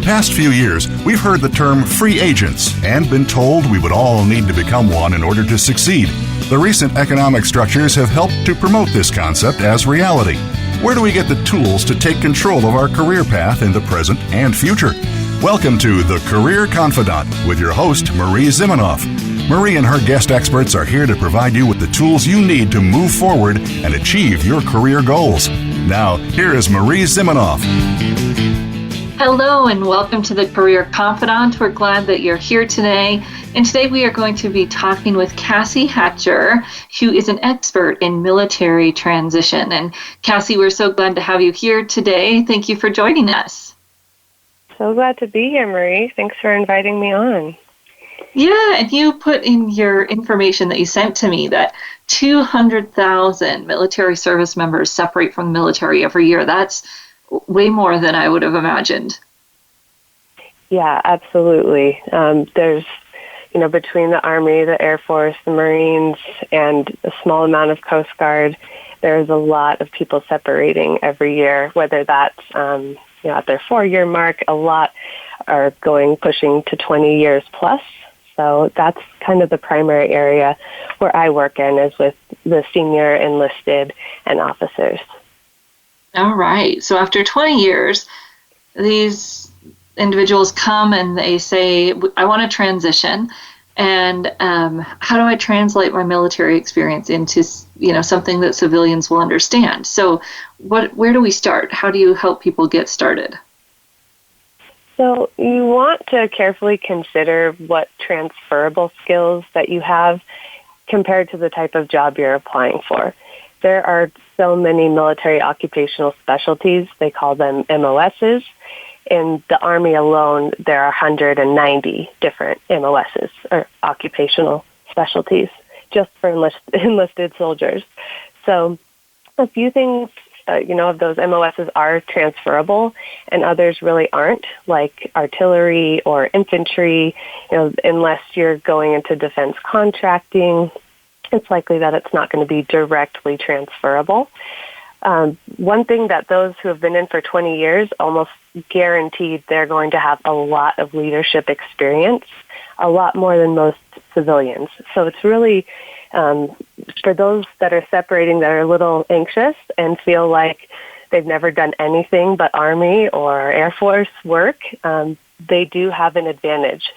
past few years, we've heard the term free agents and been told we would all need to become one in order to succeed. The recent economic structures have helped to promote this concept as reality. Where do we get the tools to take control of our career path in the present and future? Welcome to the Career Confidante with your host, Marie Zimenoff. Marie and her guest experts are here to provide you with the tools you need to move forward and achieve your career goals. Now, here is Marie Zimenoff. Hello and welcome to the Career Confidante. We're glad that you're here today. And today we are going to be talking with Cassie Hatcher, who is an expert in military transition. And Cassie, we're so glad to have you here today. Thank you for joining us. So glad to be here, Marie. Thanks for inviting me on. Yeah, and you put in your information that you sent to me that 200,000 military service members separate from the military every year. That's way more than I would have imagined. Yeah, absolutely. There's, between the Army, the Air Force, the Marines, and a small amount of Coast Guard, there's a lot of people separating every year, whether that's, at their 4-year mark, a lot are pushing to 20 years plus. So that's kind of the primary area where I work in, is with the senior enlisted and officers. All right. So after 20 years, these individuals come and they say, I want to transition. And how do I translate my military experience into, something that civilians will understand? So where do we start? How do you help people get started? So you want to carefully consider what transferable skills that you have compared to the type of job you're applying for. There are so many military occupational specialties. They call them MOSs. In the Army alone, there are 190 different MOSs, or occupational specialties, just for enlisted soldiers. So a few things, of those MOSs are transferable, and others really aren't, like artillery or infantry. Unless you're going into defense contracting, it's likely that it's not going to be directly transferable. One thing that those who have been in for 20 years almost guaranteed they're going to have a lot of leadership experience, a lot more than most civilians. So it's really, for those that are separating, that are a little anxious and feel like they've never done anything but Army or Air Force work, they do have an advantage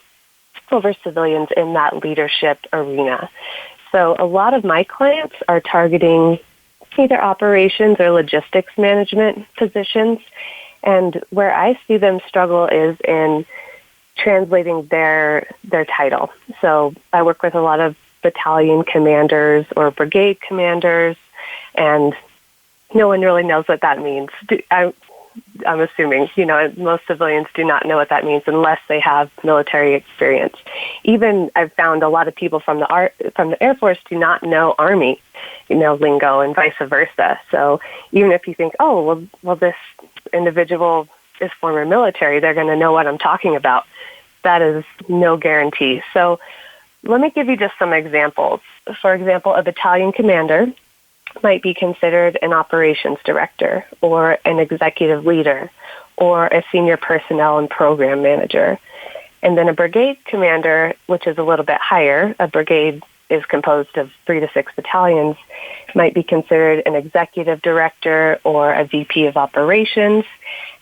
over civilians in that leadership arena. So a lot of my clients are targeting either operations or logistics management positions. And where I see them struggle is in translating their title. So I work with a lot of battalion commanders or brigade commanders, and no one really knows what that means. I'm assuming, most civilians do not know what that means unless they have military experience. Even I've found a lot of people from the Air Force do not know Army, lingo, and vice versa. So even if you think, well, this individual is former military, they're going to know what I'm talking about. That is no guarantee. So let me give you just some examples. For example, a battalion commander might be considered an operations director or an executive leader or a senior personnel and program manager. And then a brigade commander, which is a little bit higher, a brigade is composed of 3 to 6 battalions, might be considered an executive director or a VP of operations.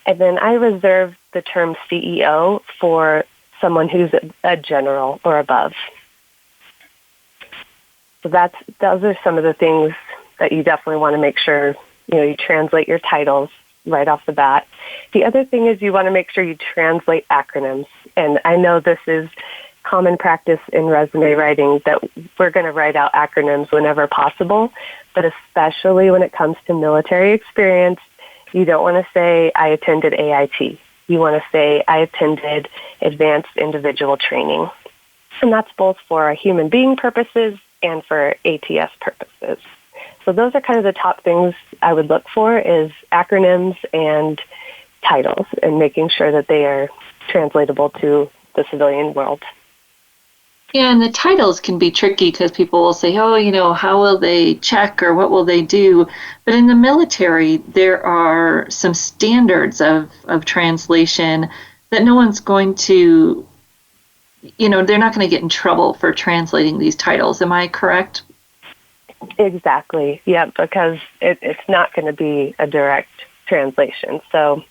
And then I reserve the term CEO for someone who's a general or above. So those are some of the things that you definitely want to make sure, you translate your titles right off the bat. The other thing is you want to make sure you translate acronyms. And I know this is common practice in resume writing that we're going to write out acronyms whenever possible, but especially when it comes to military experience, you don't want to say, I attended AIT. You want to say, I attended Advanced Individual Training. And that's both for human being purposes and for ATS purposes. So those are kind of the top things I would look for, is acronyms and titles, and making sure that they are translatable to the civilian world. Yeah, and the titles can be tricky because people will say, how will they check or what will they do? But in the military, there are some standards of translation that no one's going to, they're not going to get in trouble for translating these titles. Am I correct? Exactly. Yeah, because it's not going to be a direct translation. So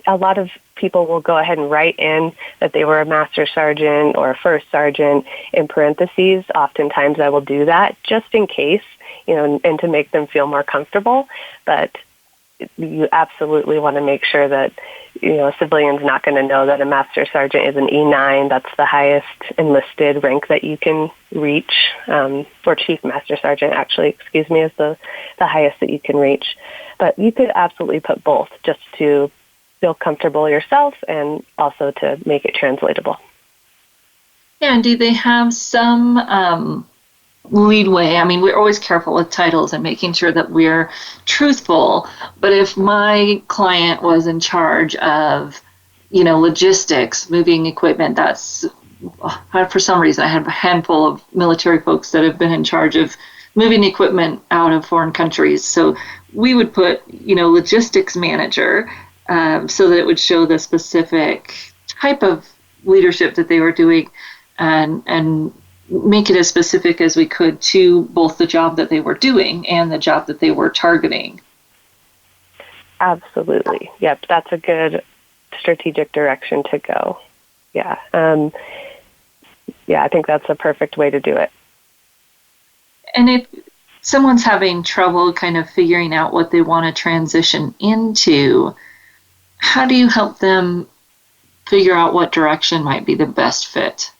a lot of people will go ahead and write in that they were a master sergeant or a first sergeant in parentheses. Oftentimes I will do that just in case, and to make them feel more comfortable. But you absolutely want to make sure that, a civilian's not going to know that a master sergeant is an E9. That's the highest enlisted rank that you can reach. Or chief master sergeant, actually, is the highest that you can reach. But you could absolutely put both just to feel comfortable yourself and also to make it translatable. Yeah, and do they have some leadway? I mean, we're always careful with titles and making sure that we're truthful, but if my client was in charge of, logistics, moving equipment, that's, for some reason, I have a handful of military folks that have been in charge of moving equipment out of foreign countries. So we would put, logistics manager, so that it would show the specific type of leadership that they were doing, and make it as specific as we could to both the job that they were doing and the job that they were targeting. Absolutely. Yep, that's a good strategic direction to go. Yeah. I think that's a perfect way to do it. And if someone's having trouble kind of figuring out what they want to transition into, how do you help them figure out what direction might be the best fit?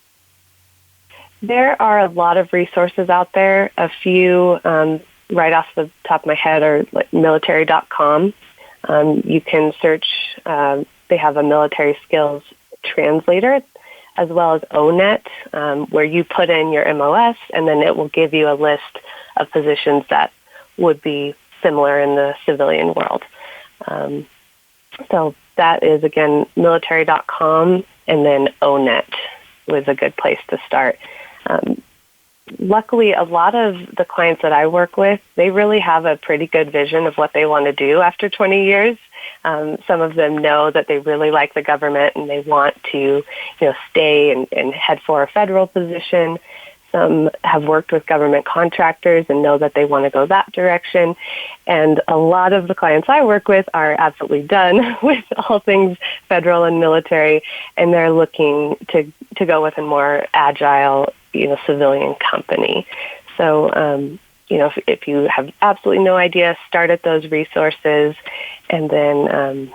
There are a lot of resources out there. A few right off the top of my head are like military.com. You can search, they have a military skills translator, as well as ONET, where you put in your MOS, and then it will give you a list of positions that would be similar in the civilian world. So that is, again, military.com, and then ONET was a good place to start. Luckily, a lot of the clients that I work with, they really have a pretty good vision of what they want to do after 20 years. Some of them know that they really like the government and they want to, stay and head for a federal position. Some have worked with government contractors and know that they want to go that direction. And a lot of the clients I work with are absolutely done with all things federal and military, and they're looking to go with a more agile, civilian company. So, if you have absolutely no idea, start at those resources. And then,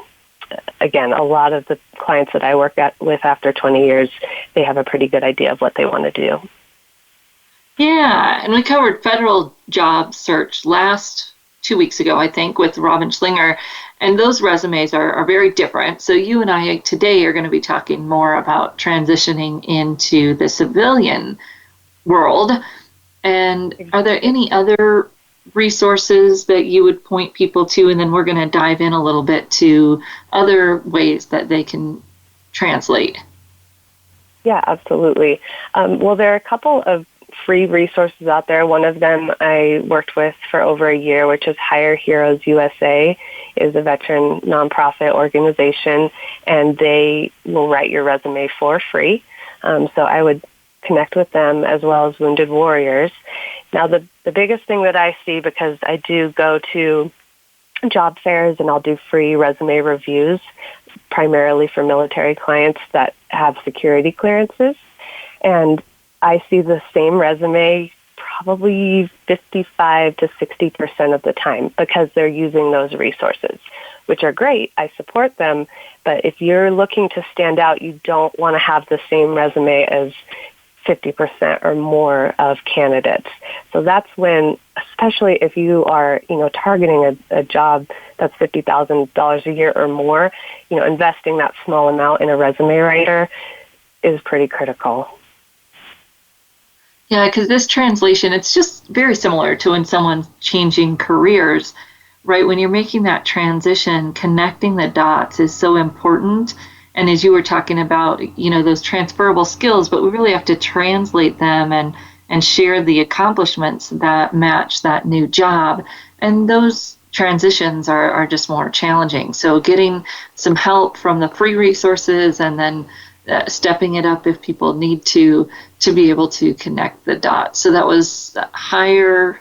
again, a lot of the clients that I work with after 20 years, they have a pretty good idea of what they want to do. Yeah, and we covered federal job search 2 weeks ago, I think, with Robin Schlinger, and those resumes are very different. So you and I today are going to be talking more about transitioning into the civilian world. And are there any other resources that you would point people to? And then we're going to dive in a little bit to other ways that they can translate. Yeah, absolutely. Well, there are a couple of free resources out there. One of them I worked with for over a year, which is Hire Heroes USA, is a veteran nonprofit organization, and they will write your resume for free. So I would connect with them, as well as Wounded Warriors. Now, the biggest thing that I see, because I do go to job fairs and I'll do free resume reviews, primarily for military clients that have security clearances, and I see the same resume probably 55 to 60% of the time because they're using those resources, which are great. I support them. But if you're looking to stand out, you don't want to have the same resume as 50% or more of candidates. So that's when, especially if you are, targeting a job that's $50,000 a year or more, investing that small amount in a resume writer is pretty critical. Yeah, because this translation, it's just very similar to when someone's changing careers, right? When you're making that transition, connecting the dots is so important. And as you were talking about, those transferable skills, but we really have to translate them and share the accomplishments that match that new job. And those transitions are just more challenging. So getting some help from the free resources, and then stepping it up if people need to be able to connect the dots. So that was Hire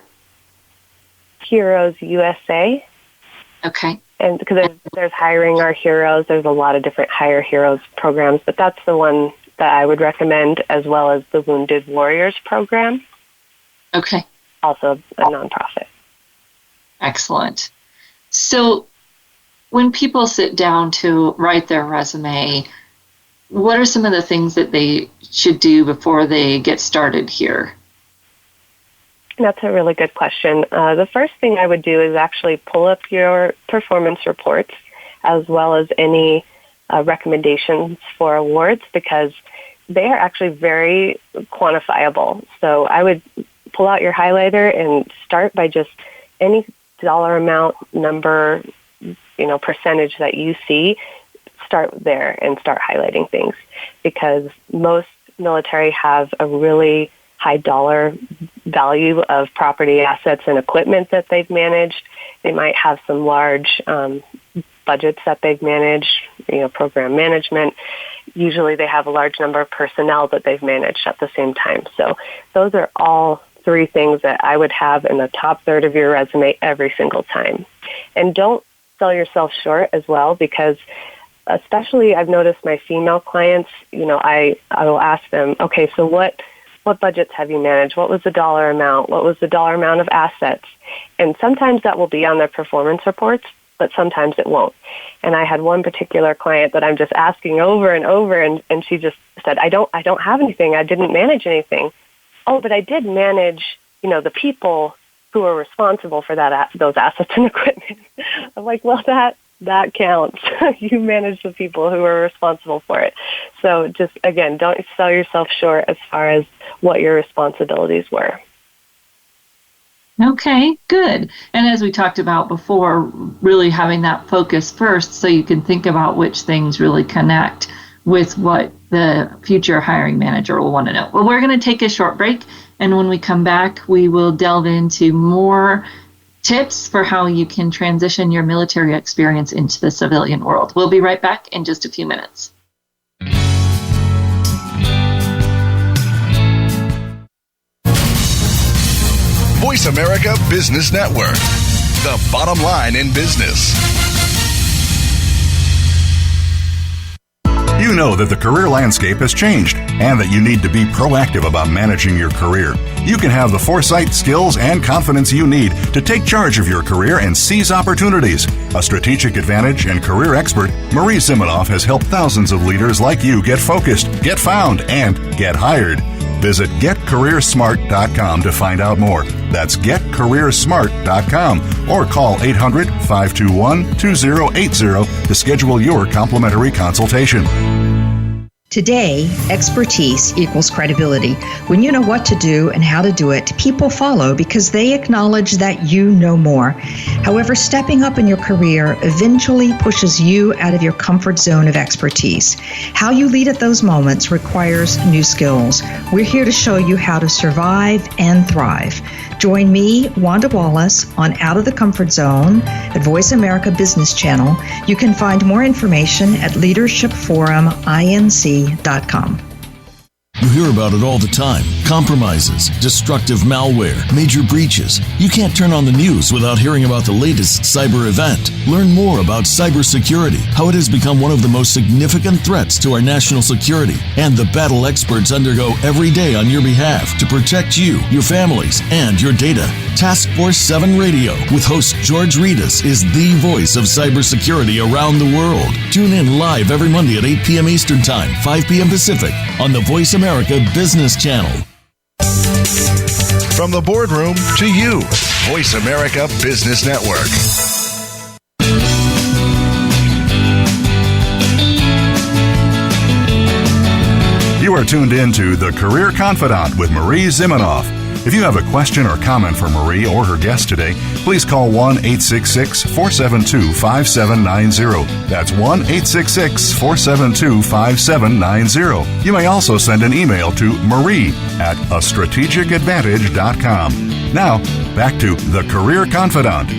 Heroes USA. Okay. And because there's Hiring Our Heroes, there's a lot of different Hire Heroes programs, but that's the one that I would recommend, as well as the Wounded Warriors program. Okay. Also a nonprofit. Excellent. So when people sit down to write their resume, what are some of the things that they should do before they get started here? That's a really good question. The first thing I would do is actually pull up your performance reports, as well as any recommendations for awards, because they are actually very quantifiable. So I would pull out your highlighter and start by just any dollar amount, number, percentage that you see. Start there and start highlighting things, because most military have a really high dollar value of property, assets, and equipment that they've managed. They might have some large budgets that they've managed, program management. Usually they have a large number of personnel that they've managed at the same time. So those are all three things that I would have in the top third of your resume every single time. And don't sell yourself short as well, because especially I've noticed my female clients, I will ask them, okay, so what budgets have you managed? What was the dollar amount? What was the dollar amount of assets? And sometimes that will be on their performance reports, but sometimes it won't. And I had one particular client that I'm just asking over and over, and she just said, I don't have anything. I didn't manage anything. Oh, but I did manage, the people who are responsible for those assets and equipment. I'm like, well, that counts. You manage the people who are responsible for it. So just, again, don't sell yourself short as far as what your responsibilities were. Okay, good. And as we talked about before, really having that focus first, so you can think about which things really connect with what the future hiring manager will want to know. Well, we're going to take a short break, and when we come back, we will delve into more tips for how you can transition your military experience into the civilian world. We'll be right back in just a few minutes. Voice America Business Network, the bottom line in business. You know that the career landscape has changed and that you need to be proactive about managing your career. You can have the foresight, skills, and confidence you need to take charge of your career and seize opportunities. A strategic advantage and career expert, Marie Zimenoff has helped thousands of leaders like you get focused, get found, and get hired. Visit getcareersmart.com to find out more. That's getcareersmart.com, or call 800-521-2080 to schedule your complimentary consultation. Today, expertise equals credibility. When you know what to do and how to do it, people follow because they acknowledge that you know more. However, stepping up in your career eventually pushes you out of your comfort zone of expertise. How you lead at those moments requires new skills. We're here to show you how to survive and thrive. Join me, Wanda Wallace, on Out of the Comfort Zone at Voice America Business Channel. You can find more information at leadershipforuminc.com. You hear about it all the time. Compromises, destructive malware, major breaches. You can't turn on the news without hearing about the latest cyber event. Learn more about cybersecurity, how it has become one of the most significant threats to our national security, and the battle experts undergo every day on your behalf to protect you, your families, and your data. Task Force 7 Radio with host George Reedus is the voice of cybersecurity around the world. Tune in live every Monday at 8 p.m. Eastern Time, 5 p.m. Pacific on the Voice America Business Channel. From the boardroom to you, Voice America Business Network. You are tuned in to The Career Confidante with Marie Zimenoff. If you have a question or comment for Marie or her guest today, please call 1-866-472-5790. That's 1-866-472-5790. You may also send an email to marie@astrategicadvantage.com. Now, back to The Career Confidante.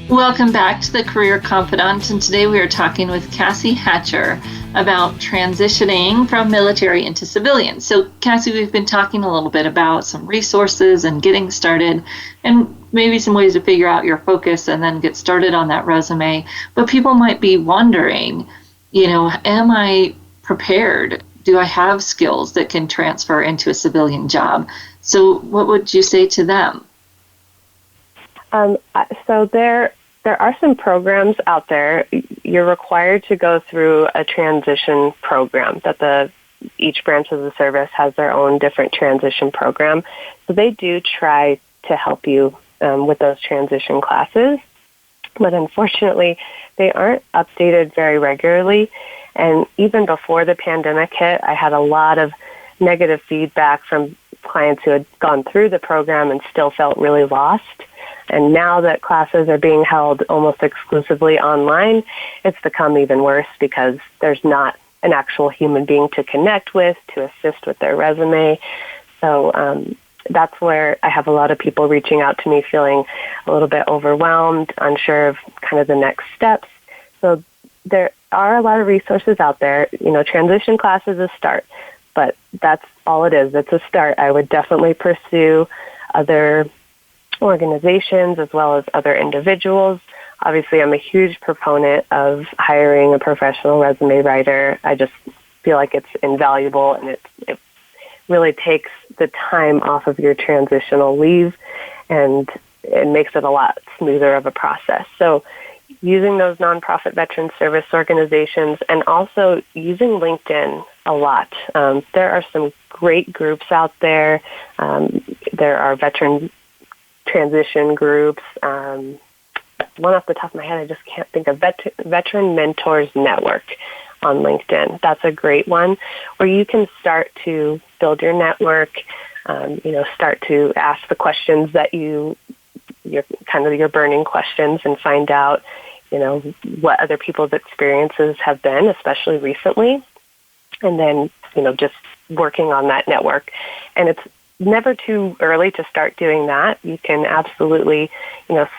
Welcome back to the Career Confidante, and today we are talking with Cassie Hatcher about transitioning from military into civilian. So, Cassie, we've been talking a little bit about some resources and getting started, and maybe some ways to figure out your focus and then get started on that resume. But people might be wondering, am I prepared? Do I have skills that can transfer into a civilian job? So, what would you say to them? So there are some programs out there. You're required to go through a transition program that each branch of the service has their own different transition program. So they do try to help you with those transition classes, but unfortunately they aren't updated very regularly. And even before the pandemic hit, I had a lot of negative feedback from clients who had gone through the program and still felt really lost. And now that classes are being held almost exclusively online, it's become even worse because there's not an actual human being to connect with, to assist with their resume. So that's where I have a lot of people reaching out to me feeling a little bit overwhelmed, unsure of kind of the next steps. So there are a lot of resources out there. Transition class is a start, but that's all it is. It's a start. I would definitely pursue other organizations as well as other individuals. Obviously, I'm a huge proponent of hiring a professional resume writer. I just feel like it's invaluable, and it really takes the time off of your transitional leave, and it makes it a lot smoother of a process. So using those nonprofit veteran service organizations and also using LinkedIn a lot. There are some great groups out there. There are veteran transition groups. One off the top of my head, I just can't think of Veteran Mentors Network on LinkedIn. That's a great one where you can start to build your network, start to ask the questions that your burning questions and find out, what other people's experiences have been, especially recently. And then, just working on that network. And it's never too early to start doing that. You can absolutely,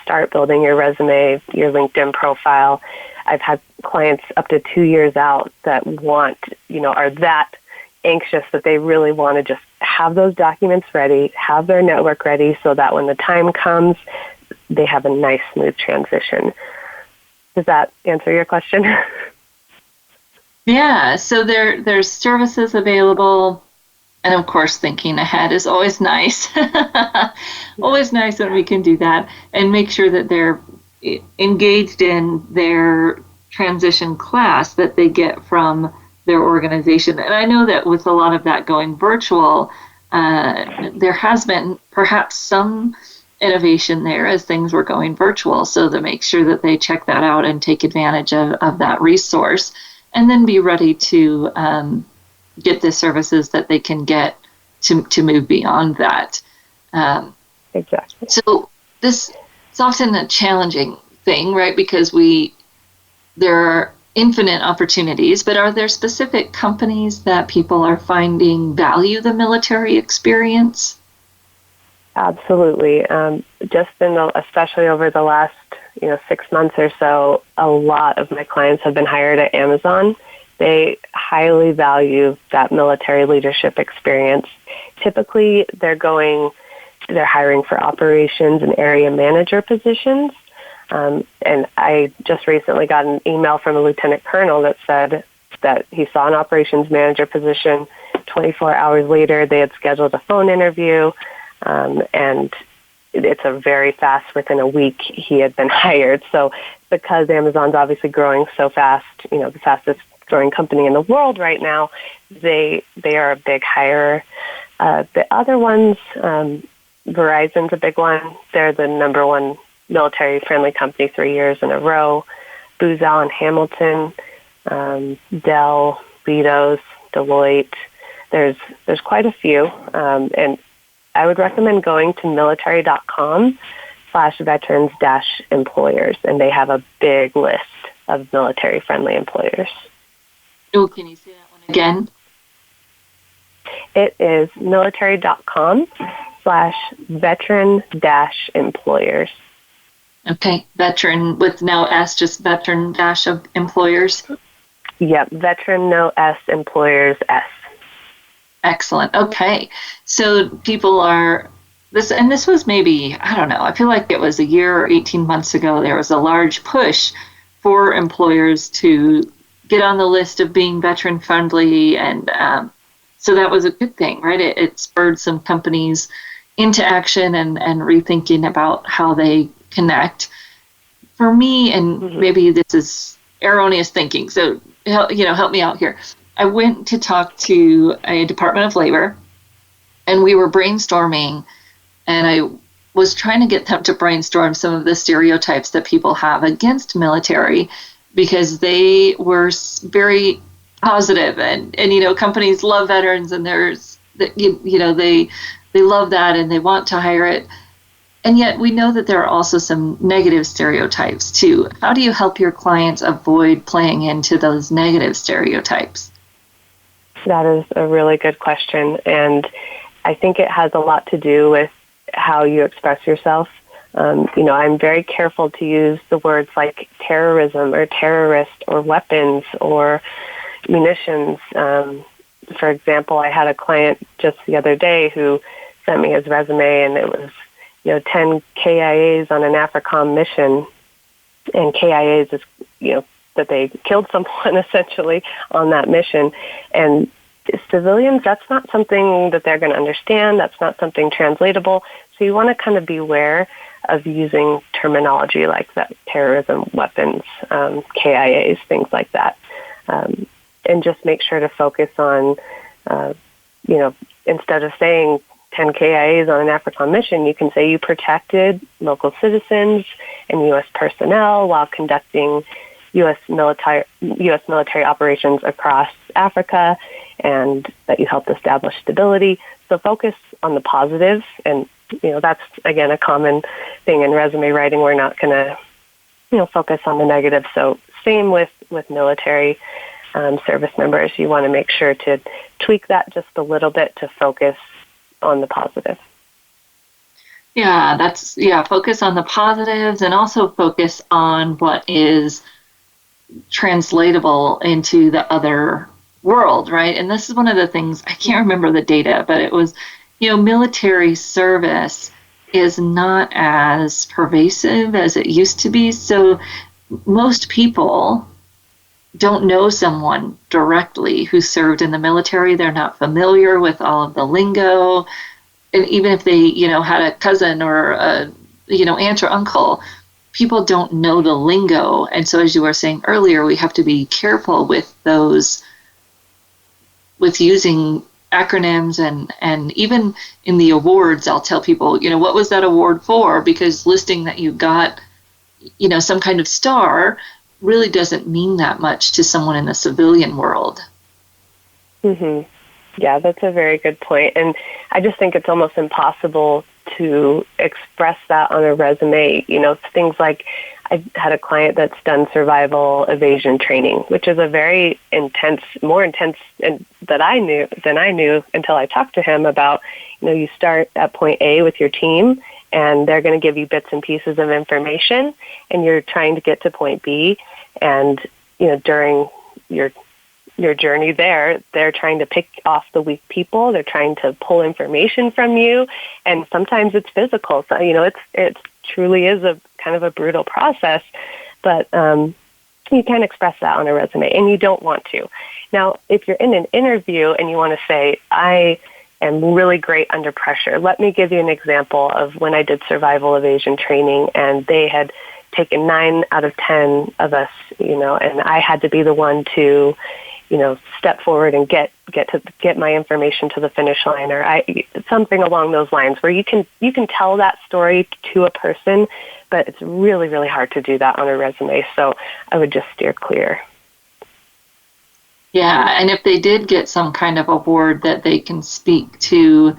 start building your resume, your LinkedIn profile. I've had clients up to 2 years out that are that anxious that they really want to just have those documents ready, have their network ready so that when the time comes, they have a nice, smooth transition. Does that answer your question? Yeah, so there's services available. And of course, thinking ahead is always nice. Always nice when we can do that and make sure that they're engaged in their transition class that they get from their organization. And I know that with a lot of that going virtual, there has been perhaps some innovation there as things were going virtual. So to make sure that they check that out and take advantage of that resource and then be ready to get the services that they can get to move beyond that. Exactly. So this is often a challenging thing, right? Because there are infinite opportunities, but are there specific companies that people are finding value the military experience? Absolutely. Especially over the last 6 months or so, a lot of my clients have been hired at Amazon. They highly value that military leadership experience. Typically, they're hiring for operations and area manager positions. And I just recently got an email from a lieutenant colonel that said that he saw an operations manager position. 24 hours later, they had scheduled a phone interview, and it's a very fast, within a week, he had been hired. So because Amazon's obviously growing so fast, the fastest growing company in the world right now, they are a big hirer. The other ones, Verizon's a big one. They're the number one military-friendly company 3 years in a row. Booz Allen Hamilton, Dell, Leidos, Deloitte. There's quite a few, and I would recommend going to military.com/veterans-employers, and they have a big list of military-friendly employers. Oh, can you say that one again? It is military.com/veteran-employers. Okay, veteran with no S, just veteran dash of employers. Yep, veteran, no S, employers, S. Excellent. Okay, so people are this was maybe, I don't know, I feel like it was a year or 18 months ago. There was a large push for employers to get on the list of being veteran friendly, and so that was a good thing, right? It spurred some companies into action and rethinking about how they connect. For me, and maybe this is erroneous thinking, so help me out here. I went to talk to a Department of Labor, and we were brainstorming, and I was trying to get them to brainstorm some of the stereotypes that people have against military, because they were very positive, and companies love veterans, and there's they love that and they want to hire it. And yet we know that there are also some negative stereotypes too. How do you help your clients avoid playing into those negative stereotypes? That is a really good question, and I think it has a lot to do with how you express yourself. I'm very careful to use the words like terrorism or terrorist or weapons or munitions. For example, I had a client just the other day who sent me his resume, and it was 10 KIAs on an AFRICOM mission, and KIAs is that they killed someone essentially on that mission. And civilians, that's not something that they're going to understand. That's not something translatable. So you want to kind of beware of using terminology like that: terrorism, weapons, KIAs, things like that. And just make sure to focus on, instead of saying 10 KIAs on an AFRICOM mission, you can say you protected local citizens and U.S. personnel while conducting U.S. military operations across Africa, and that you helped establish stability. So focus on the positive, and that's again a common thing in resume writing. We're not going to focus on the negative. So same with military service members. You want to make sure to tweak that just a little bit to focus on the positive. Focus on the positives, and also focus on what is translatable into the other world, right? And this is one of the things, I can't remember the data, but it was, military service is not as pervasive as it used to be. So most people don't know someone directly who served in the military. They're not familiar with all of the lingo. And even if they, had a cousin or a, aunt or uncle, people don't know the lingo. And so as you were saying earlier, we have to be careful with those, with using acronyms, and even in the awards, I'll tell people, what was that award for? Because listing that you got, some kind of star really doesn't mean that much to someone in the civilian world. Mm-hmm. Yeah, that's a very good point. And I just think it's almost impossible to express that on a resume. Things like, I had a client that's done survival evasion training, which is a very more intense than I knew until I talked to him about, you start at point A with your team, and they're going to give you bits and pieces of information, and you're trying to get to point B. And, during your journey there, they're trying to pick off the weak people. They're trying to pull information from you. And sometimes it's physical. So, it truly is a kind of a brutal process, but you can't express that on a resume, and you don't want to. Now, if you're in an interview and you want to say, I am really great under pressure, let me give you an example of when I did survival evasion training, and they had taken 9 out of 10 of us, and I had to be the one to, step forward and get my information to the finish line, or something along those lines, where you can tell that story to a person, but it's really, really hard to do that on a resume. So I would just steer clear. Yeah, and if they did get some kind of award that they can speak to,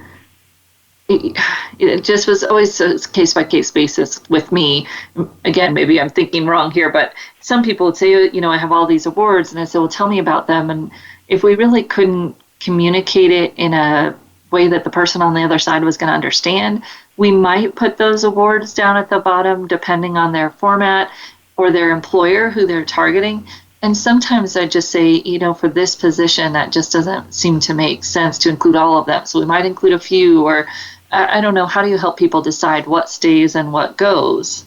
it just was always a case-by-case basis with me. Again, maybe I'm thinking wrong here, but some people would say, I have all these awards, and I said, well, tell me about them. And if we really couldn't communicate it in a way that the person on the other side was going to understand. We might put those awards down at the bottom depending on their format or their employer who they're targeting. And sometimes I just say, for this position, that just doesn't seem to make sense to include all of them. So we might include a few, or I don't know, how do you help people decide what stays and what goes?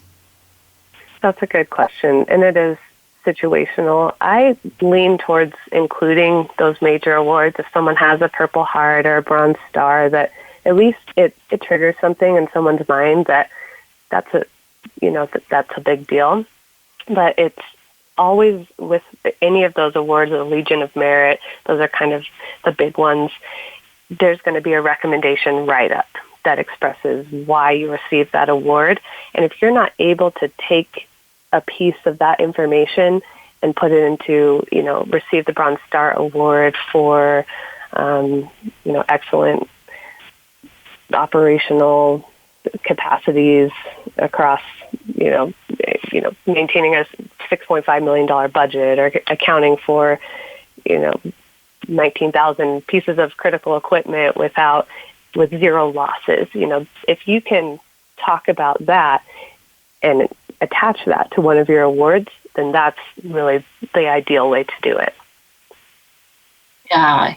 That's a good question, and it is situational. I lean towards including those major awards. If someone has a Purple Heart or a Bronze Star, that at least it triggers something in someone's mind that's a big deal. But it's always with any of those awards, the Legion of Merit, those are kind of the big ones. There's going to be a recommendation write-up that expresses why you received that award. And if you're not able to take a piece of that information and put it into, receive the Bronze Star Award for, excellent operational capacities across, maintaining a $6.5 million budget or accounting for, 19,000 pieces of critical equipment with zero losses. If you can talk about that and attach that to one of your awards, then that's really the ideal way to do it. Yeah.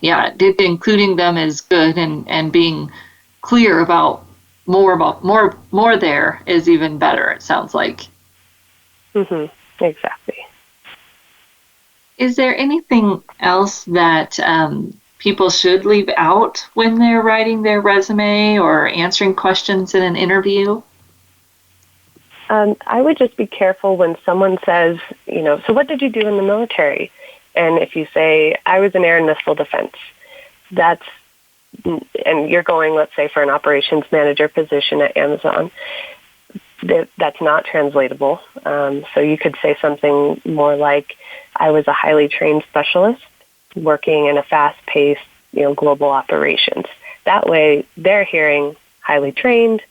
Including them is good, and being clear about more there is even better, it sounds like. Exactly. Is there anything else that people should leave out when they're writing their resume or answering questions in an interview? I would just be careful when someone says, so what did you do in the military? And if you say, I was in air and missile defense, and you're going, let's say, for an operations manager position at Amazon, that's not translatable. So you could say something more like, I was a highly trained specialist working in a fast-paced, global operations. That way, they're hearing highly trained,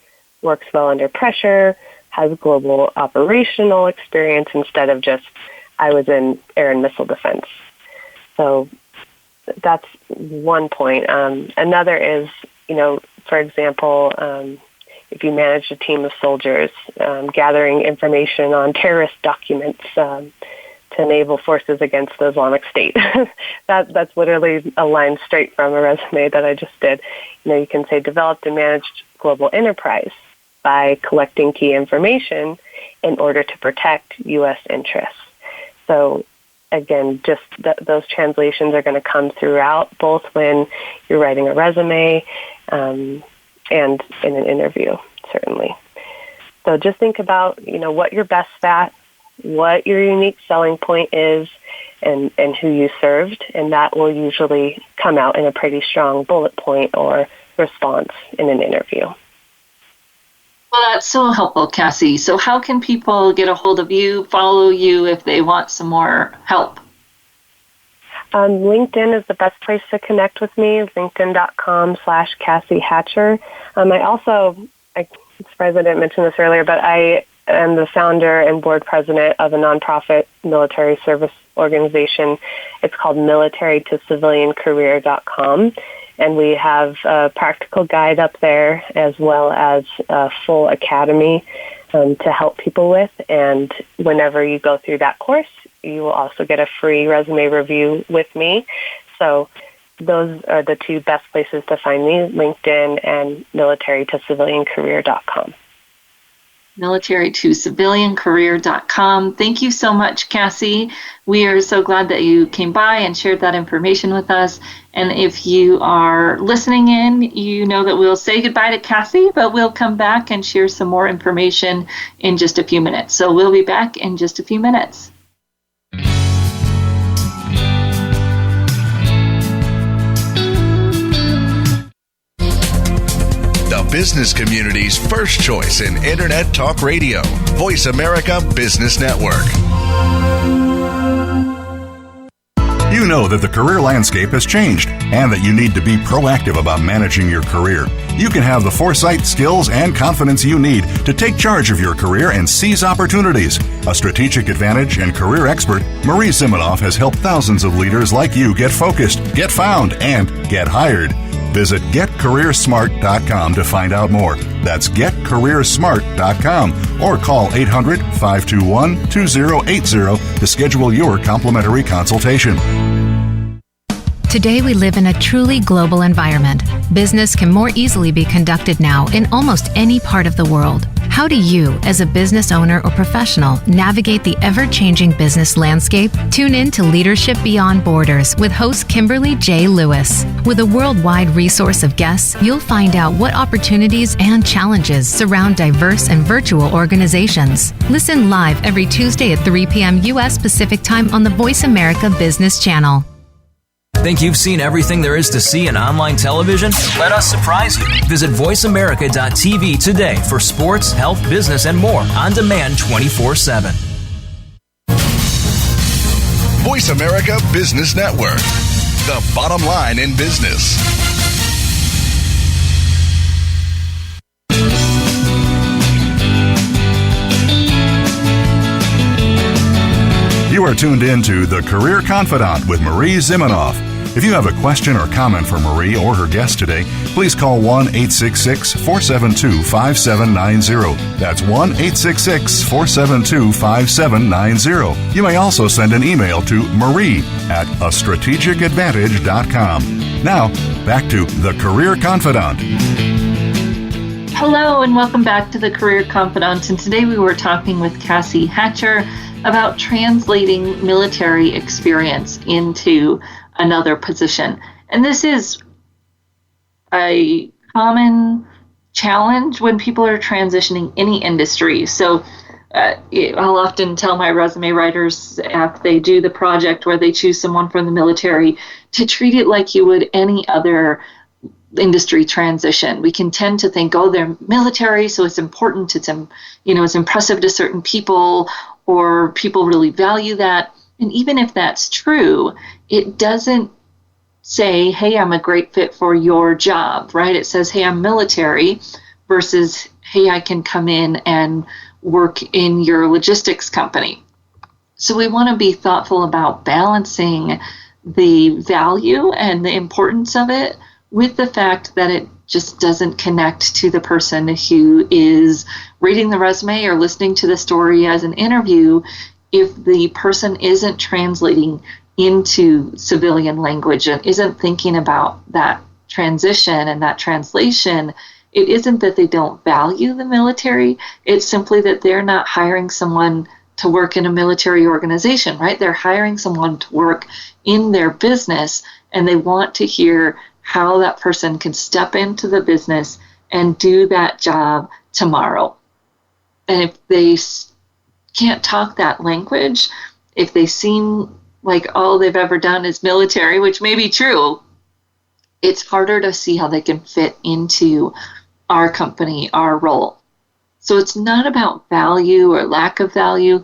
works well under pressure, has global operational experience instead of just, I was in air and missile defense. So that's one point. Another is, for example, if you manage a team of soldiers, gathering information on terrorist documents to enable forces against the Islamic State. That's literally a line straight from a resume that I just did. You can say developed and managed global enterprise by collecting key information in order to protect U.S. interests. So again, just those translations are going to come throughout, both when you're writing a resume and in an interview, certainly. So just think about, what you're best at, what your unique selling point is, and who you served, and that will usually come out in a pretty strong bullet point or response in an interview. Well, that's so helpful, Cassie. So how can people get a hold of you, follow you if they want some more help? LinkedIn is the best place to connect with me, linkedin.com/Cassie Hatcher. I'm surprised I didn't mention this earlier, but I am the founder and board president of a nonprofit military service organization. It's called militarytociviliancareer.com. And we have a practical guide up there as well as a full academy to help people with. And whenever you go through that course, you will also get a free resume review with me. So those are the two best places to find me, LinkedIn and militarytociviliancareer.com. militarytociviliancareer.com. Thank you so much, Cassie. We are so glad that you came by and shared that information with us. And if you are listening in, you know that we'll say goodbye to Cassie, but we'll come back and share some more information in just a few minutes. So we'll be back in just a few minutes. The business community's first choice in Internet Talk Radio. Voice America Business Network. You know that the career landscape has changed and that you need to be proactive about managing your career. You can have the foresight, skills, and confidence you need to take charge of your career and seize opportunities. A strategic advantage and career expert, Marie Zimenoff has helped thousands of leaders like you get focused, get found, and get hired. Visit getcareersmart.com to find out more. That's getcareersmart.com or call 800-521-2080 to schedule your complimentary consultation. Today we live in a truly global environment. Business can more easily be conducted now in almost any part of the world. How do you, as a business owner or professional, navigate the ever-changing business landscape? Tune in to Leadership Beyond Borders with host Kimberly J. Lewis. With a worldwide resource of guests, you'll find out what opportunities and challenges surround diverse and virtual organizations. Listen live every Tuesday at 3 p.m. U.S. Pacific Time on the Voice America Business Channel. Think you've seen everything there is to see in online television? Let us surprise you. Visit voiceamerica.tv today for sports, health, business, and more on demand 24/7. Voice America Business Network, the bottom line in business. You are tuned in to The Career Confidante with Marie Zimenoff. If you have a question or comment for Marie or her guest today, please call 1-866-472-5790. That's 1-866-472-5790. You may also send an email to marie@astrategicadvantage.com. Now, back to The Career Confidante. Hello and welcome back to The Career Confidante. And today we were talking with Cassie Hatcher about translating military experience into another position. And this is a common challenge when people are transitioning any industry. So I'll often tell my resume writers after they do the project where they choose someone from the military to treat it like you would any other industry transition. We can tend to think, oh, they're military, so it's important, it's impressive to certain people, or people really value that. And even if that's true, it doesn't say, hey, I'm a great fit for your job, right? It says, hey, I'm military versus, hey, I can come in and work in your logistics company. So we want to be thoughtful about balancing the value and the importance of it with the fact that it just doesn't connect to the person who is reading the resume or listening to the story as an interview. If the person isn't translating into civilian language and isn't thinking about that transition and that translation, it isn't that they don't value the military. It's simply that they're not hiring someone to work in a military organization, right? They're hiring someone to work in their business, and they want to hear how that person can step into the business and do that job tomorrow. And if they can't talk that language, if they seem like all they've ever done is military, which may be true, it's harder to see how they can fit into our company, our role. So it's not about value or lack of value.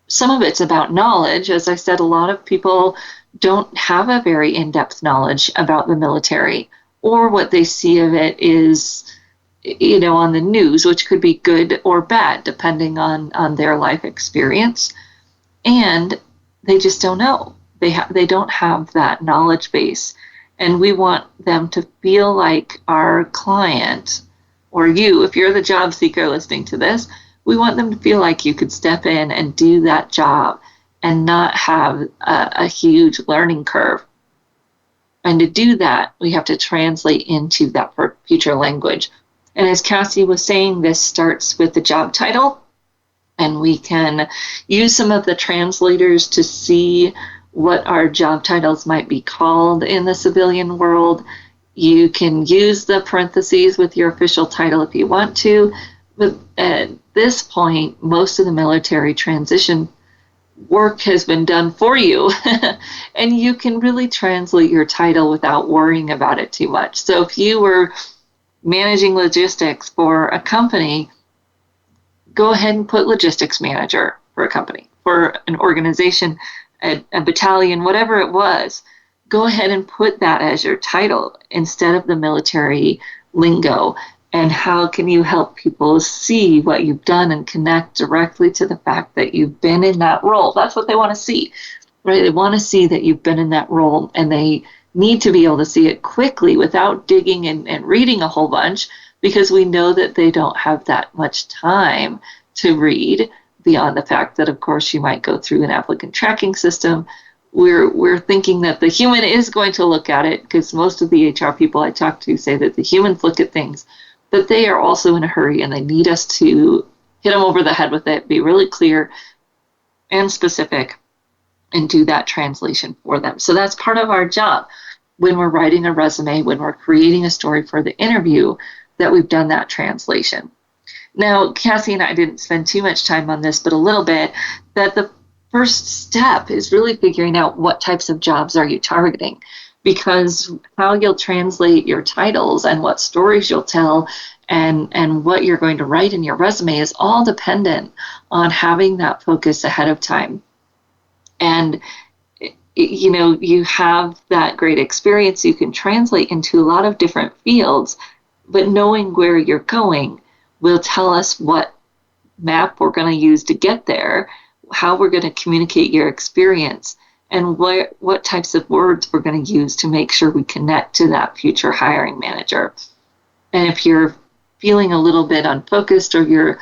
Some of it's about knowledge. As I said, a lot of people don't have a very in-depth knowledge about the military, or what they see of it is, on the news, which could be good or bad depending on their life experience. And they just don't know. They don't have that knowledge base. And we want them to feel like our client, or you, if you're the job seeker listening to this, we want them to feel like you could step in and do that job and not have a huge learning curve. And to do that, we have to translate into that future language. And as Cassie was saying, this starts with the job title. And we can use some of the translators to see what our job titles might be called in the civilian world. You can use the parentheses with your official title if you want to. But at this point, most of the military transition work has been done for you. And you can really translate your title without worrying about it too much. So if you were managing logistics for a company, go ahead and put logistics manager for a company, for an organization, a battalion, whatever it was. Go ahead and put that as your title instead of the military lingo. And how can you help people see what you've done and connect directly to the fact that you've been in that role? That's what they want to see, right? They want to see that you've been in that role and they need to be able to see it quickly without digging and reading a whole bunch, because we know that they don't have that much time to read, beyond the fact that, of course, you might go through an applicant tracking system. We're thinking that the human is going to look at it, because most of the HR people I talk to say that the humans look at things, but they are also in a hurry and they need us to hit them over the head with it, be really clear and specific, and do that translation for them. So that's part of our job when we're writing a resume, when we're creating a story for the interview, that we've done that translation. Now, Cassie and I didn't spend too much time on this, but a little bit, that the first step is really figuring out what types of jobs are you targeting, because how you'll translate your titles and what stories you'll tell and what you're going to write in your resume is all dependent on having that focus ahead of time. And you have that great experience you can translate into a lot of different fields, but knowing where you're going will tell us what map we're going to use to get there, how we're going to communicate your experience, and what types of words we're going to use to make sure we connect to that future hiring manager. And if you're feeling a little bit unfocused, or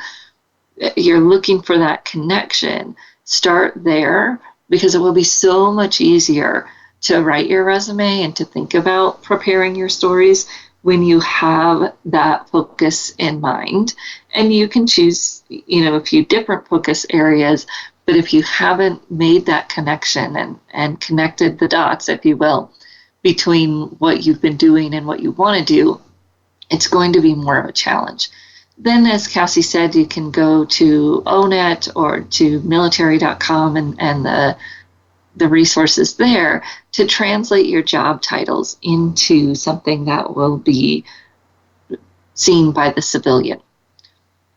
you're looking for that connection, start there, because it will be so much easier to write your resume and to think about preparing your stories when you have that focus in mind. And you can choose, a few different focus areas, but if you haven't made that connection and connected the dots, if you will, between what you've been doing and what you want to do, it's going to be more of a challenge. Then, as Cassie said, you can go to ONET or to military.com and the resources there to translate your job titles into something that will be seen by the civilian.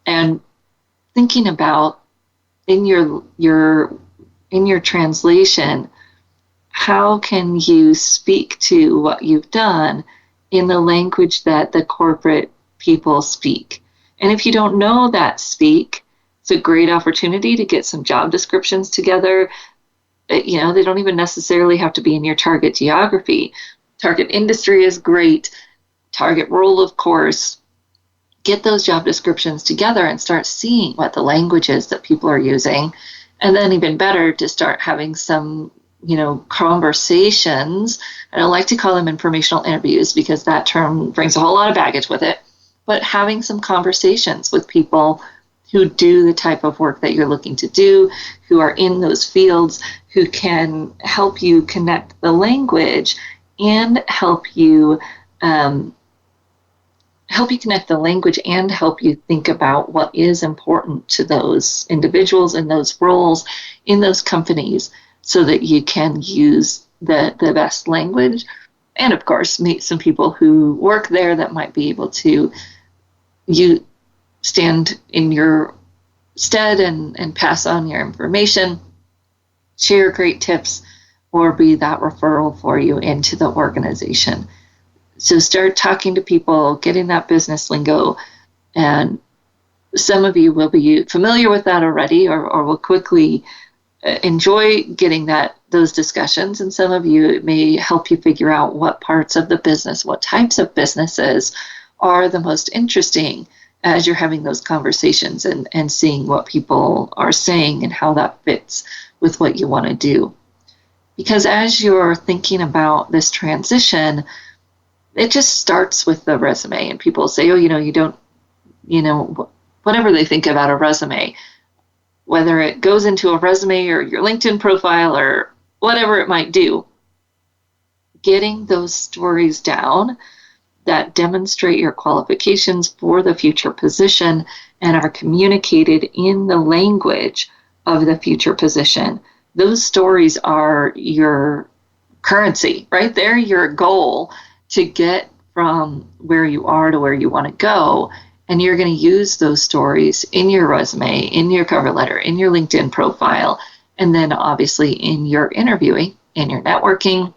And thinking about in your translation, how can you speak to what you've done in the language that the corporate people speak? And if you don't know that speak, it's a great opportunity to get some job descriptions together. They don't even necessarily have to be in your target geography. Target industry is great. Target role, of course. Get those job descriptions together and start seeing what the language is that people are using. And then even better, to start having some, conversations. I don't like to call them informational interviews because that term brings a whole lot of baggage with it. But having some conversations with people who do the type of work that you're looking to do, who are in those fields, who can help you connect the language and help you connect the language and help you think about what is important to those individuals in those roles, in those companies, so that you can use the best language. And of course, meet some people who work there that might be able to stand in your stead and pass on your information, share great tips, or be that referral for you into the organization. So start talking to people, getting that business lingo, and some of you will be familiar with that already or will quickly enjoy getting those discussions, and some of you, it may help you figure out what parts of the business, what types of businesses are the most interesting as you're having those conversations and seeing what people are saying and how that fits with what you want to do. Because as you're thinking about this transition, it just starts with the resume, and people say, you don't, whatever they think about a resume, whether it goes into a resume or your LinkedIn profile or whatever it might do, getting those stories down that demonstrate your qualifications for the future position and are communicated in the language of the future position. Those stories are your currency, right? They're your goal to get from where you are to where you want to go. And you're going to use those stories in your resume, in your cover letter, in your LinkedIn profile, and then obviously in your interviewing, in your networking.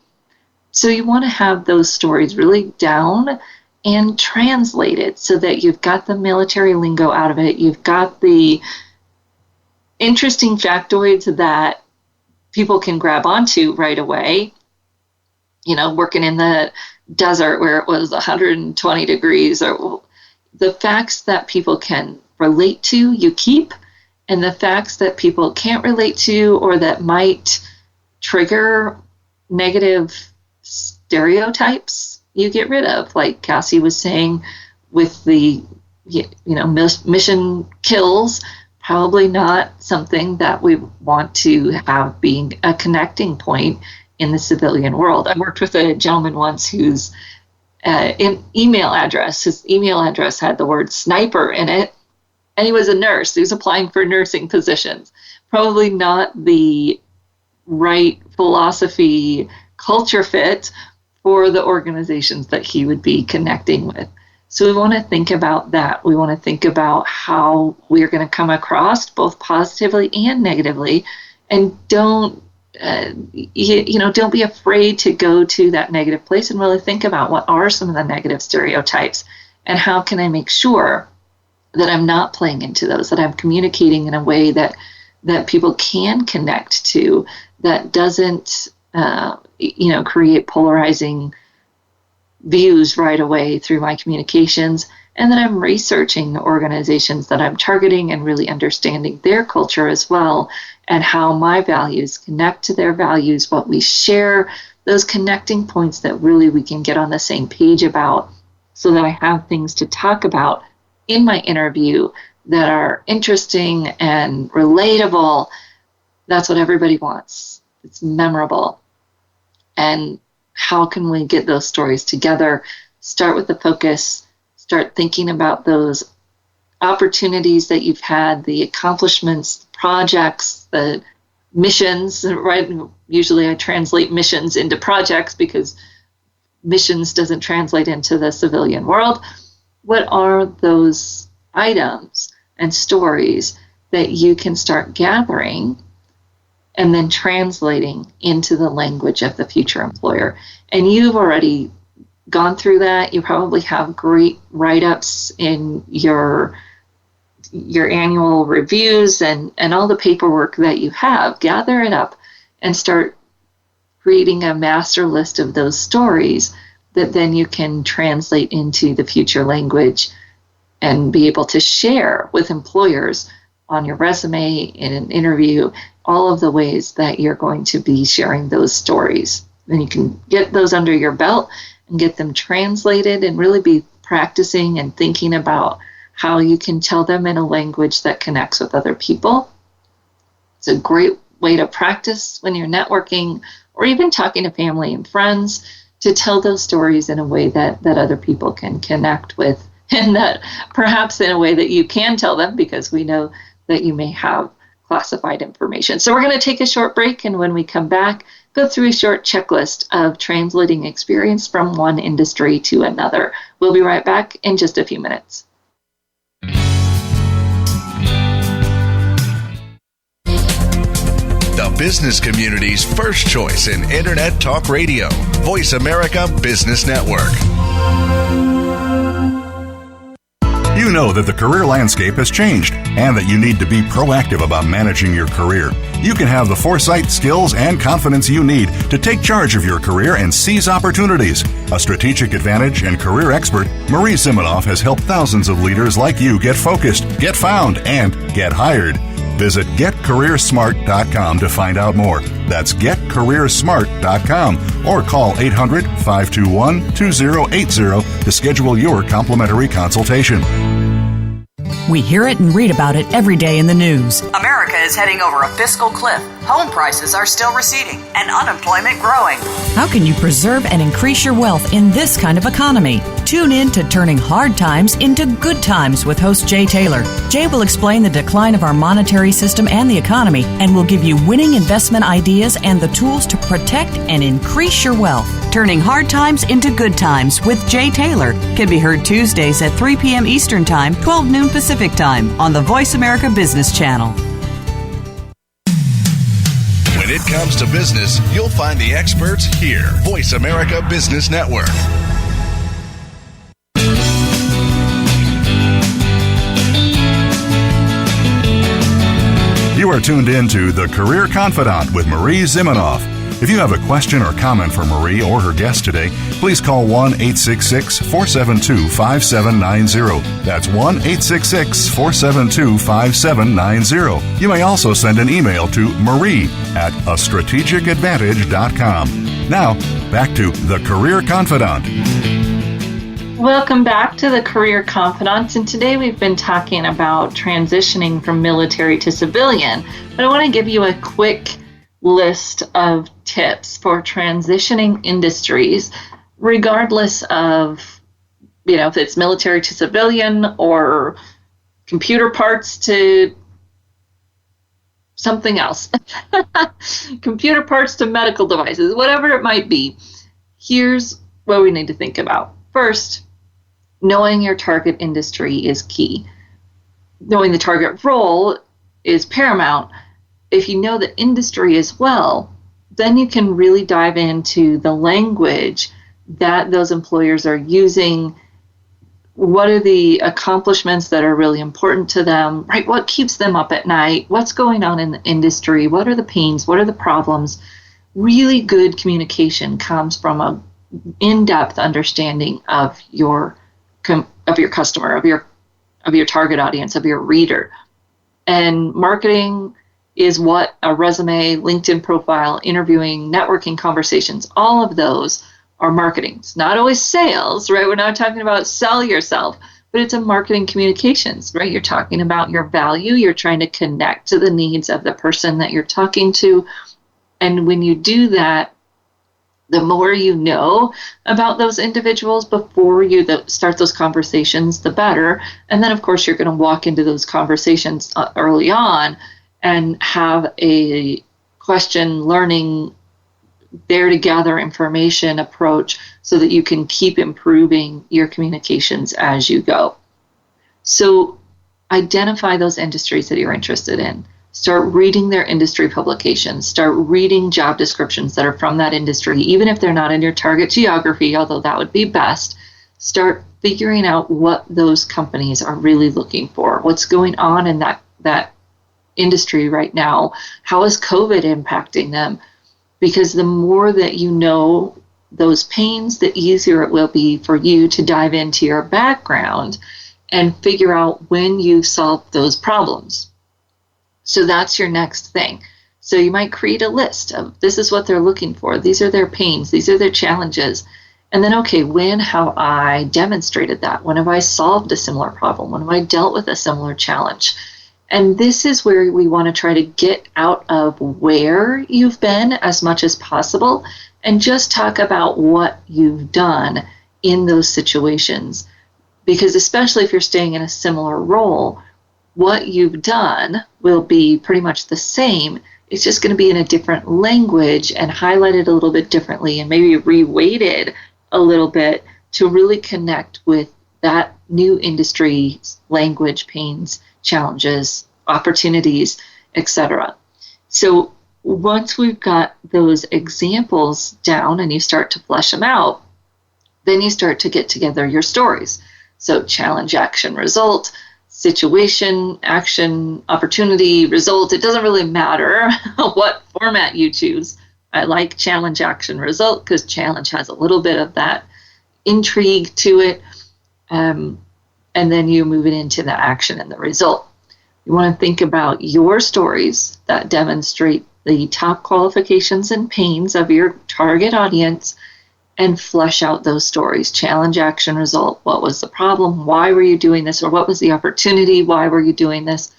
So you want to have those stories really down and translated so that you've got the military lingo out of it. You've got the interesting factoids that people can grab onto right away. working in the desert where it was 120 degrees, or the facts that people can relate to, you keep, and the facts that people can't relate to or that might trigger negative stereotypes, you get rid of. Like Cassie was saying with the, mission kills, probably not something that we want to have being a connecting point in the civilian world. I worked with a gentleman once whose email address had the word sniper in it, and he was a nurse. He was applying for nursing positions. Probably not the right philosophy culture fit for the organizations that he would be connecting with. So we want to think about that. We want to think about how we're going to come across both positively and negatively, and don't be afraid to go to that negative place and really think about what are some of the negative stereotypes and how can I make sure that I'm not playing into those, that I'm communicating in a way that people can connect to, that doesn't create polarizing views right away through my communications, and that I'm researching the organizations that I'm targeting and really understanding their culture as well, and how my values connect to their values, what we share, those connecting points that really we can get on the same page about, so that I have things to talk about in my interview that are interesting and relatable. That's what everybody wants. It's memorable. And how can we get those stories together? Start with the focus, start thinking about those opportunities that you've had, the accomplishments, projects, the missions, right? Usually I translate missions into projects because missions doesn't translate into the civilian world. What are those items and stories that you can start gathering and then translating into the language of the future employer? And you've already gone through that. You probably have great write-ups in your annual reviews and all the paperwork that you have. Gather it up and start creating a master list of those stories that then you can translate into the future language and be able to share with employers on your resume, in an interview, all of the ways that you're going to be sharing those stories. Then you can get those under your belt and get them translated and really be practicing and thinking about how you can tell them in a language that connects with other people. It's a great way to practice when you're networking or even talking to family and friends, to tell those stories in a way that other people can connect with, and that perhaps in a way that you can tell them, because we know that you may have classified information. So we're going to take a short break, and when we come back, go through a short checklist of translating experience from one industry to another. We'll be right back in just a few minutes. The business community's first choice in Internet Talk Radio. Voice America Business Network. You know that the career landscape has changed and that you need to be proactive about managing your career. You can have the foresight, skills, and confidence you need to take charge of your career and seize opportunities. A strategic advantage and career expert, Marie Zimenoff has helped thousands of leaders like you get focused, get found, and get hired. Visit getcareersmart.com to find out more. That's getcareersmart.com, or call 800-521-2080 to schedule your complimentary consultation. We hear it and read about it every day in the news. America is heading over a fiscal cliff. Home prices are still receding and unemployment growing. How can you preserve and increase your wealth in this kind of economy? Tune in to Turning Hard Times into Good Times with host Jay Taylor. Jay will explain the decline of our monetary system and the economy, and will give you winning investment ideas and the tools to protect and increase your wealth. Turning Hard Times into Good Times with Jay Taylor can be heard Tuesdays at 3 p.m. Eastern Time, 12 noon Pacific Time on the Voice America Business Channel. When it comes to business, you'll find the experts here. Voice America Business Network. You are tuned in to The Career Confidante with Marie Zimenoff. If you have a question or comment for Marie or her guest today, please call 1-866-472-5790. That's 1-866-472-5790. You may also send an email to marie@astrategicadvantage.com. Now, back to the Career Confidant. Welcome back to the Career Confidant, and today we've been talking about transitioning from military to civilian, but I want to give you a quick list of tips for transitioning industries, regardless of, if it's military to civilian or computer parts to something else, computer parts to medical devices, whatever it might be. Here's what we need to think about. First, knowing your target industry is key. Knowing the target role is paramount. If you know the industry as well, then you can really dive into the language that those employers are using. What are the accomplishments that are really important to them, right? What keeps them up at night? What's going on in the industry? What are the pains? What are the problems? Really good communication comes from a in-depth understanding of your customer, of your target audience, of your reader. And marketing is what a resume, LinkedIn profile, interviewing, networking conversations, all of those are marketing. It's not always sales, right? We're not talking about sell yourself, but it's a marketing communications, right? You're talking about your value. You're trying to connect to the needs of the person that you're talking to. And when you do that, the more you know about those individuals before you start those conversations, the better. And then, of course, you're going to walk into those conversations early on and have a question, learning, there to gather information approach so that you can keep improving your communications as you go. So identify those industries that you're interested in. Start reading their industry publications. Start reading job descriptions that are from that industry, even if they're not in your target geography, although that would be best. Start figuring out what those companies are really looking for. What's going on in that industry right now? How is COVID impacting them? Because the more that you know those pains, the easier it will be for you to dive into your background and figure out when you've solved those problems. So that's your next thing. So you might create a list of this is what they're looking for. These are their pains. These are their challenges. And then, okay, when have I demonstrated that? When have I solved a similar problem? When have I dealt with a similar challenge? And this is where we want to try to get out of where you've been as much as possible and just talk about what you've done in those situations. Because especially if you're staying in a similar role, what you've done will be pretty much the same. It's just going to be in a different language and highlighted a little bit differently and maybe reweighted a little bit to really connect with that new industry language, pains, challenges, opportunities, etc. So once we've got those examples down and you start to flesh them out, then you start to get together your stories. So challenge, action, result, situation, action, opportunity, result. It doesn't really matter what format you choose. I like challenge, action, result because challenge has a little bit of that intrigue to it. And then you move it into the action and the result. You want to think about your stories that demonstrate the top qualifications and pains of your target audience and flesh out those stories. Challenge, action, result. What was the problem? Why were you doing this? Or what was the opportunity? Why were you doing this?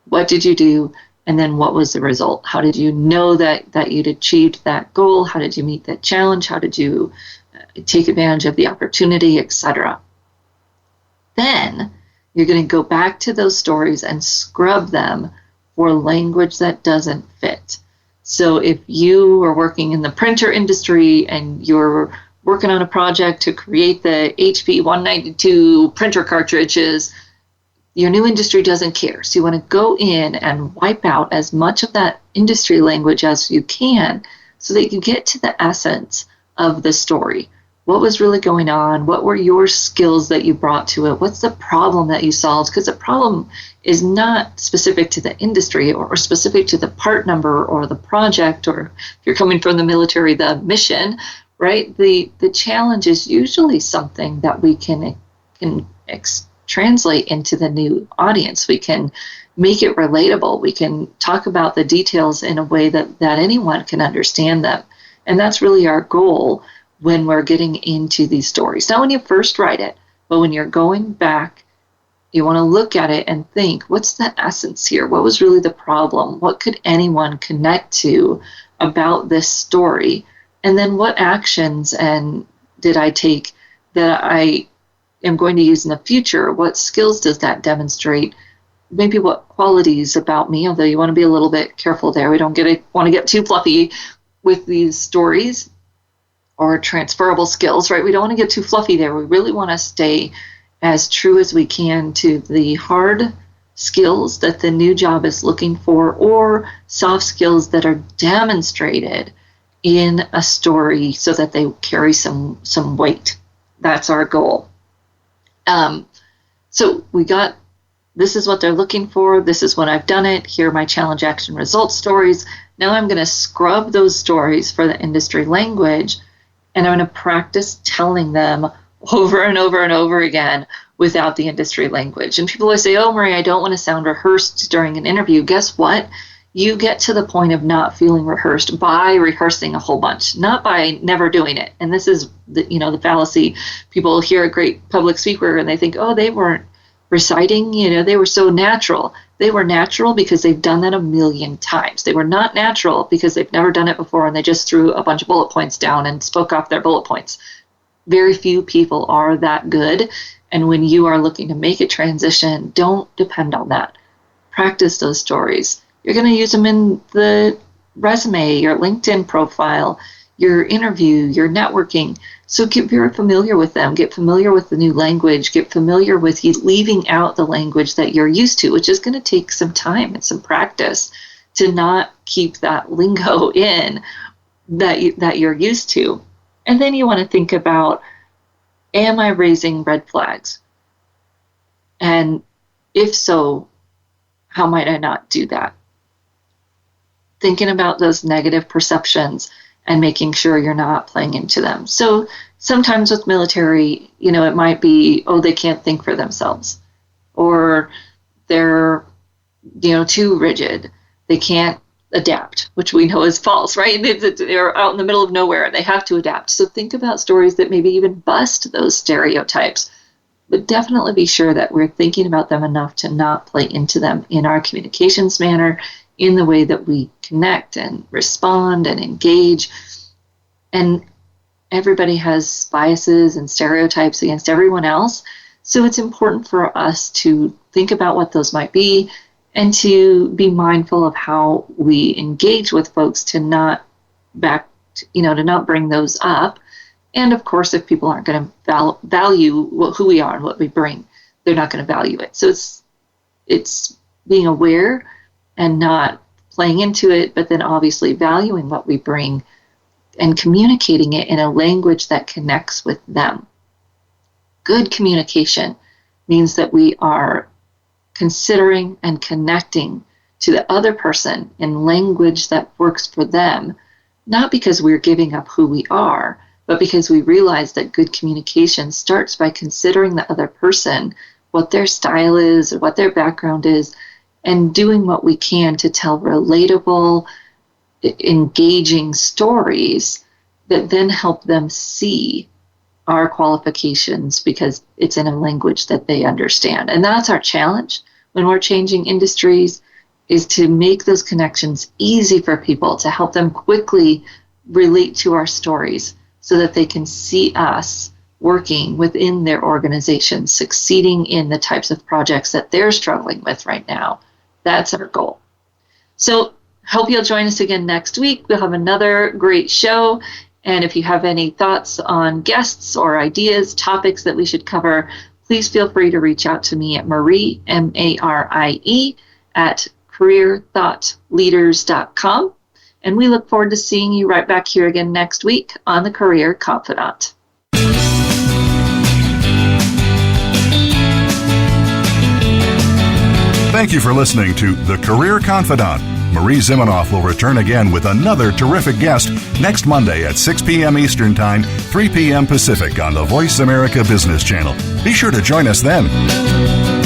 What did you do? And then what was the result? How did you know that you'd achieved that goal? How did you meet that challenge? How did you take advantage of the opportunity, etc.? Then you're going to go back to those stories and scrub them for language that doesn't fit. So if you are working in the printer industry and you're working on a project to create the HP 192 printer cartridges, your new industry doesn't care. So you want to go in and wipe out as much of that industry language as you can so that you get to the essence of the story. What was really going on? What were your skills that you brought to it? What's the problem that you solved? Because a problem is not specific to the industry or specific to the part number or the project, or if you're coming from the military, the mission, right? The challenge is usually something that we can translate into the new audience. We can make it relatable. We can talk about the details in a way that anyone can understand them. And that's really our goal when we're getting into these stories. Not when you first write it, but when you're going back, you want to look at it and think, what's the essence here? What was really the problem? What could anyone connect to about this story? And then what actions did I take that I am going to use in the future? What skills does that demonstrate? Maybe what qualities about me, although you want to be a little bit careful there. We don't want to get too fluffy with these stories or transferable skills, right? We don't want to get too fluffy there. We really want to stay as true as we can to the hard skills that the new job is looking for, or soft skills that are demonstrated in a story so that they carry some weight. That's our goal. So we got, this is what they're looking for. This is when I've done it. Here are my challenge, action, results stories. Now I'm going to scrub those stories for the industry language, and I'm going to practice telling them over and over and over again without the industry language. And people always say, oh, Marie, I don't want to sound rehearsed during an interview. Guess what? You get to the point of not feeling rehearsed by rehearsing a whole bunch, not by never doing it. And this is the fallacy. People hear a great public speaker and they think, oh, they weren't reciting, they were so natural. They were natural because they've done that a million times. They were not natural because they've never done it before and they just threw a bunch of bullet points down and spoke off their bullet points. Very few people are that good. And when you are looking to make a transition, don't depend on that. Practice those stories. You're going to use them in the resume, your LinkedIn profile, your interview, your networking. So get very familiar with them. Get familiar with the new language. Get familiar with leaving out the language that you're used to, which is going to take some time and some practice to not keep that lingo in that you're used to. And then you want to think about, am I raising red flags? And if so, how might I not do that? Thinking about those negative perceptions and making sure you're not playing into them. So sometimes with military, it might be, oh, they can't think for themselves, or they're, too rigid. They can't adapt, which we know is false, right? They're out in the middle of nowhere and they have to adapt. So think about stories that maybe even bust those stereotypes, but definitely be sure that we're thinking about them enough to not play into them in our communications manner, in the way that we connect and respond and engage. And everybody has biases and stereotypes against everyone else. So it's important for us to think about what those might be and to be mindful of how we engage with folks to not bring those up. And of course, if people aren't going to value who we are and what we bring, they're not going to value it. So it's being aware and not playing into it, but then obviously valuing what we bring and communicating it in a language that connects with them. Good communication means that we are considering and connecting to the other person in language that works for them, not because we're giving up who we are, but because we realize that good communication starts by considering the other person, what their style is, or what their background is, and doing what we can to tell relatable, engaging stories that then help them see our qualifications because it's in a language that they understand. And that's our challenge when we're changing industries, is to make those connections easy for people, to help them quickly relate to our stories so that they can see us working within their organization, succeeding in the types of projects that they're struggling with right now. That's our goal. So hope you'll join us again next week. We'll have another great show. And if you have any thoughts on guests or ideas, topics that we should cover, please feel free to reach out to me at Marie, M-A-R-I-E, at careerthoughtleaders.com. And we look forward to seeing you right back here again next week on the Career Confidante. Thank you for listening to The Career Confidante. Marie Zimenoff will return again with another terrific guest next Monday at 6 p.m. Eastern Time, 3 p.m. Pacific on the Voice America Business Channel. Be sure to join us then.